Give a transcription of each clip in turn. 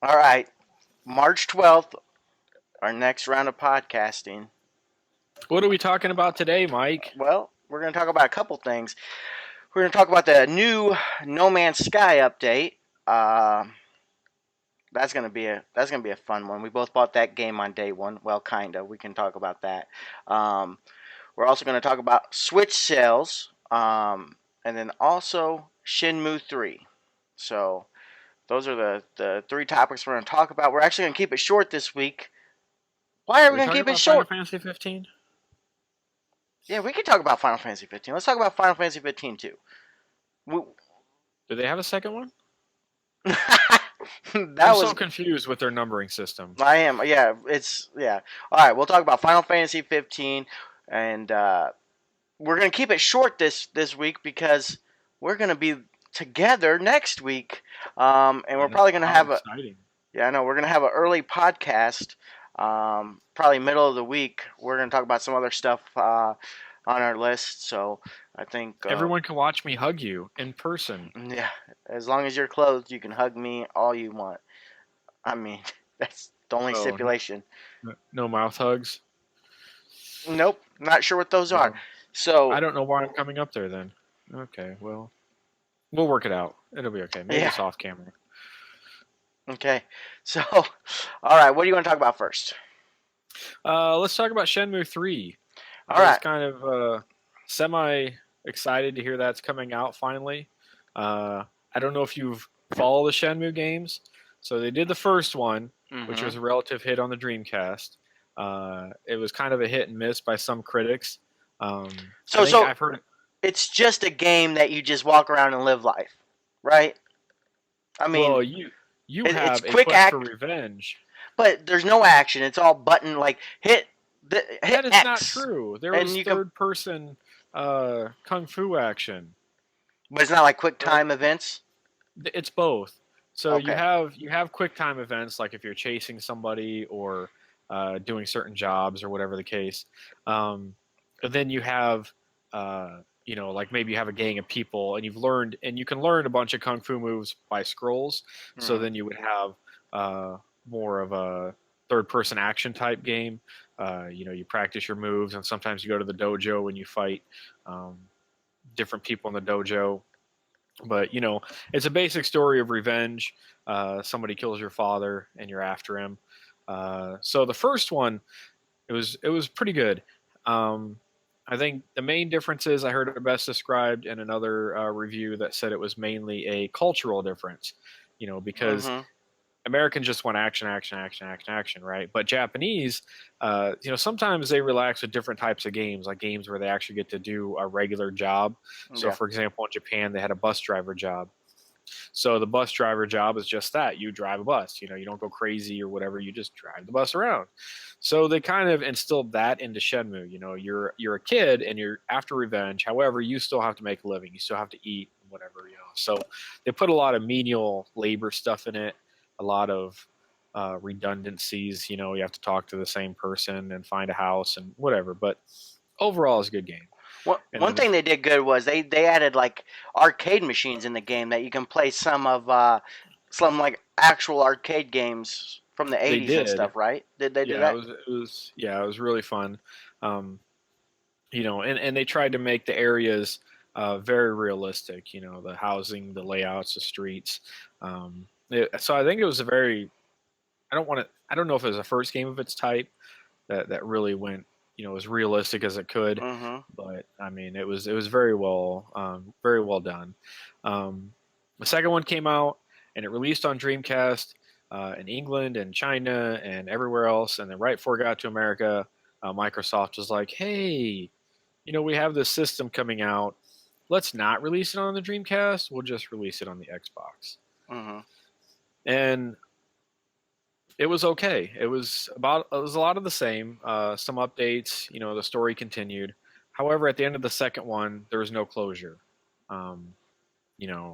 All right, March 12th, our next round of podcasting. What are we talking about today, Mike? Well, we're going to talk about a couple things. We're going to talk about the new No Man's Sky update. Uh, that's gonna be a fun one. We both bought that game on day one. Well, kinda. We can talk about that. Um, we're also going to talk about Switch sales, and then also Shenmue 3. So those are the three topics we're going to talk about. We're actually going to keep it short this week. Why are Are we we going to talking keep it about Final short? Fantasy 15? Yeah, we can talk about Final Fantasy 15. Let's talk about Final Fantasy 15 too. Do they have a second one? I'm That so was confused with their numbering system. I am. Yeah, it's yeah. All right, we'll talk about Final Fantasy 15, and we're gonna keep it short this week because we're gonna be together next week, and we're probably gonna How have a exciting. yeah. I know we're gonna have an early podcast, probably middle of the week. We're gonna talk about some other stuff on our list. So I think Everyone can watch me hug you in person. yeah, as long as you're clothed, you can hug me all you want. I mean, that's the only Oh, stipulation. no mouth hugs? Nope, not sure what those are. Well, I So, don't know why I'm coming up there then. Okay, well, we'll work it out. It'll be okay. Maybe yeah, it's off camera. okay. So, all right, what do you want to talk about first? Let's talk about Shenmue 3. All I was right. kind of semi excited to hear that's coming out finally. I don't know if you've followed the Shenmue games. So they did the first one, which Mm-hmm. was a relative hit on the Dreamcast. It was kind of a hit and miss by some critics. I So, think so I've heard. it's just a game that you just walk around and live life, right? I mean, Well, you it's have a quick quest for act, revenge. but there's no action. It's all button like hit That is not X, true. There and was you can. third person kung fu action. But it's not like quick Right? time events. It's both. So you Okay. have you have quick time events like if you're chasing somebody or doing certain jobs or whatever the case. And then you have like maybe you have a gang of people and you've learned and you can learn a bunch of kung fu moves by scrolls. So Mm-hmm. then you would have more of a third person action type game. You practice your moves and sometimes you go to the dojo and you fight um, different people in the dojo, but it's a basic story of revenge. Somebody kills your father and you're after him. So the first one, it was pretty good. um, I think the main difference is I heard it best described in another review that said it was mainly a cultural difference, because Mm-hmm. Americans just want action, action, action, action, action, right? But Japanese, sometimes they relax with different types of games, like games where they actually get to do a regular job. So, Yeah. for example, in Japan, they had a bus driver job. So the bus driver job is just that: you drive a bus. You don't go crazy or whatever. You just drive the bus around. So they kind of instilled that into Shenmue. You're a kid and you're after revenge. However, you still have to make a living. You still have to eat, whatever. So they put a lot of menial labor stuff in it, a lot of redundancies. You have to talk to the same person and find a house and whatever. But overall, it's a good game. And One then the thing they did good was they added like arcade machines in the game that you can play some like actual arcade games from the they 80s and did. stuff, right? Did they do Yeah, it that? was it was yeah, it was really fun. Um, and they tried to make the areas very realistic. The housing, the layouts, the streets. So I think it was a very. I don't want to. I don't know if it was the first game of its type that really went as realistic as it could, Mm-hmm. but I mean it was very well done. The second one came out and it released on Dreamcast in England and China and everywhere else, and then right before it got to America, Microsoft was like, "Hey, we have this system coming out. Let's not release it on the Dreamcast. We'll just release it on the Xbox." Mm-hmm. And it was okay. It was a lot of the same. Some updates. The story continued. However, at the end of the second one, there was no closure. Um,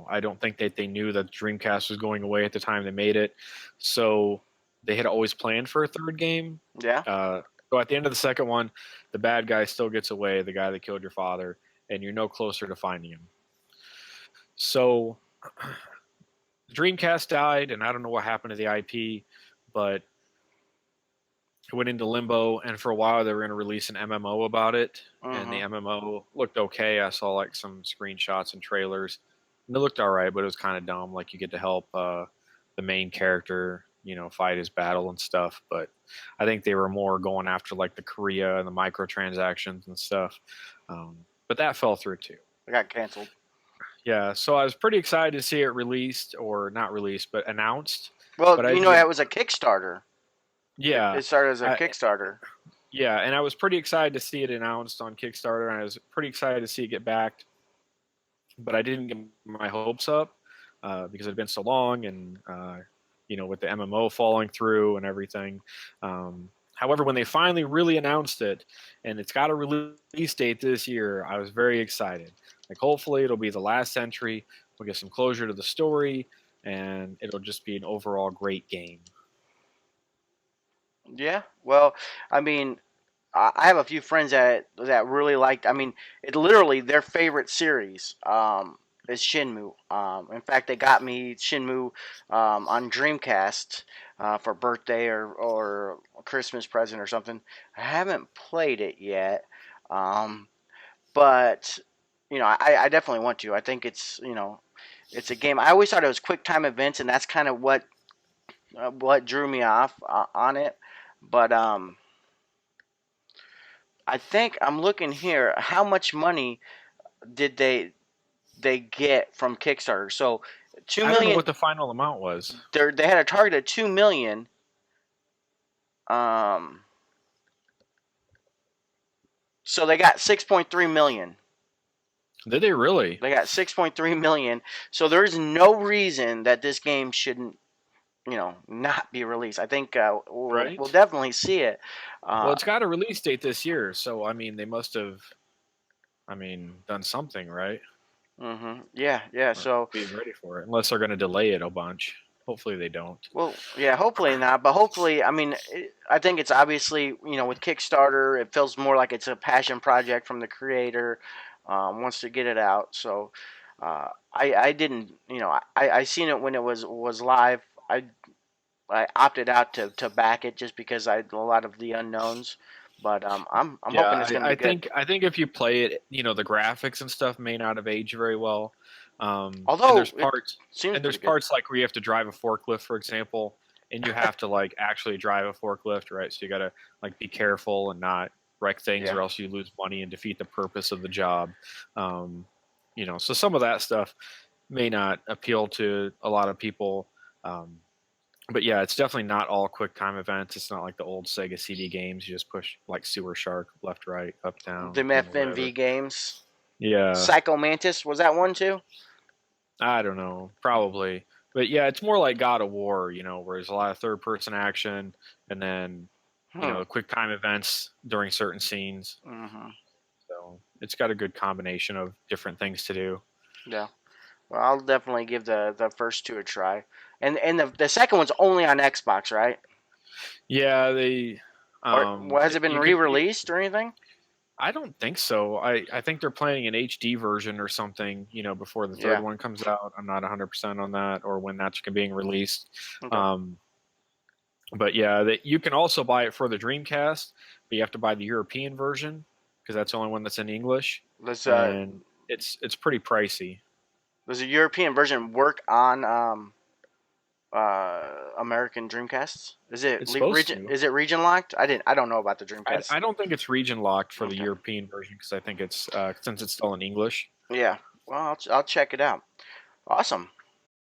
I don't think that they knew that Dreamcast was going away at the time they made it, so they had always planned for a third game. Yeah. Uh, so at the end of the second one, the bad guy still gets away, the guy that killed your father, and you're no closer to finding him. So the Dreamcast died, and I don't know what happened to the IP, but it went into limbo. And for a while, they were going to release an MMO about it, and the Mm-hmm. MMO looked okay. I saw like some screenshots and trailers, and it looked all right, but it was kind of dumb. Like you get to help the main character, fight his battle and stuff. But I think they were more going after like the Korea and the microtransactions and stuff. But that fell through too. It got canceled. Yeah, so I was pretty excited to see it released, or not released, but announced. Well, But I you didn't know, get, it was a Kickstarter. yeah, It started as a I, Kickstarter. yeah, and I was pretty excited to see it announced on Kickstarter, and I was pretty excited to see it get backed. But I didn't get my hopes up because it had been so long, and with the MMO falling through and everything. However, when they finally really announced it, and it's got a release date this year, I was very excited. Like, hopefully, it'll be the last entry. We'll get some closure to the story, and it'll just be an overall great game. Yeah. Well, I mean, I have a few friends that really liked. I mean, it literally their favorite series is Shenmue. In fact, they got me Shenmue on Dreamcast for birthday or a Christmas present or something. I haven't played it yet, um, but I definitely want to. I think it's a game. I always thought it was quick time events, and that's kind of what drew me off on it. But I think I'm looking here. How much money did they get from Kickstarter? So two I don't know what million. the final amount was. They had a target of 2 million. Um, so they got 6.3 million. Did they really? They got 6.3 million. So there is no reason that this game shouldn't not be released. I think we'll Right? definitely see it. Well, Uh, it's got a release date this year, so I mean, they must have, done something, right? yeah, yeah. Or So be ready for it, unless they're going to delay it a bunch. Hopefully, they don't. well, yeah, hopefully not, but hopefully, I mean, I think it's obviously, with Kickstarter, it feels more like it's a passion project from the creator, wants to get it out. So, I didn't, I seen it when it was live. I opted out to back it just because I had a lot of the unknowns, but I'm Yeah, hoping it's going to I be good. think if you play it, the graphics and stuff may not have aged very well. And Although it seems pretty good. parts like where you have to drive a forklift, for example, and you have to like actually drive a forklift, right? So you got to like be careful and not wreck things, Yeah. or else you lose money and defeat the purpose of the job. So some of that stuff may not appeal to a lot of people. Um, but yeah, it's definitely not all quick time events. It's not like the old Sega CD games. You just push like Sewer Shark, left, right, up, The down, FMV whatever. games. Yeah, Psycho Mantis, was that one too? I don't know, probably. But yeah, it's more like God of War, where there's a lot of third person action, and then Hmm. quick time events during certain scenes. Mm-hmm. So it's got a good combination of different things to do. Yeah. Well, I'll definitely give the first two a try. And the second one's only on Xbox, right? Yeah, they Or has it been you can re-released or anything? I don't think so. I think they're planning an HD version or something, before the third Yeah. one comes out. I'm not 100% on that, or when that's being released. Okay. Um, but yeah, that you can also buy it for the Dreamcast, but you have to buy the European version because that's the only one that's in English, Does and it's pretty pricey. does the European version work on American Dreamcasts? It's supposed region to. is it region locked? I don't know about the Dreamcast. I don't think it's region locked for the Okay. European version because I think it's since it's still in English. Yeah. Well, I'll check it out. Awesome.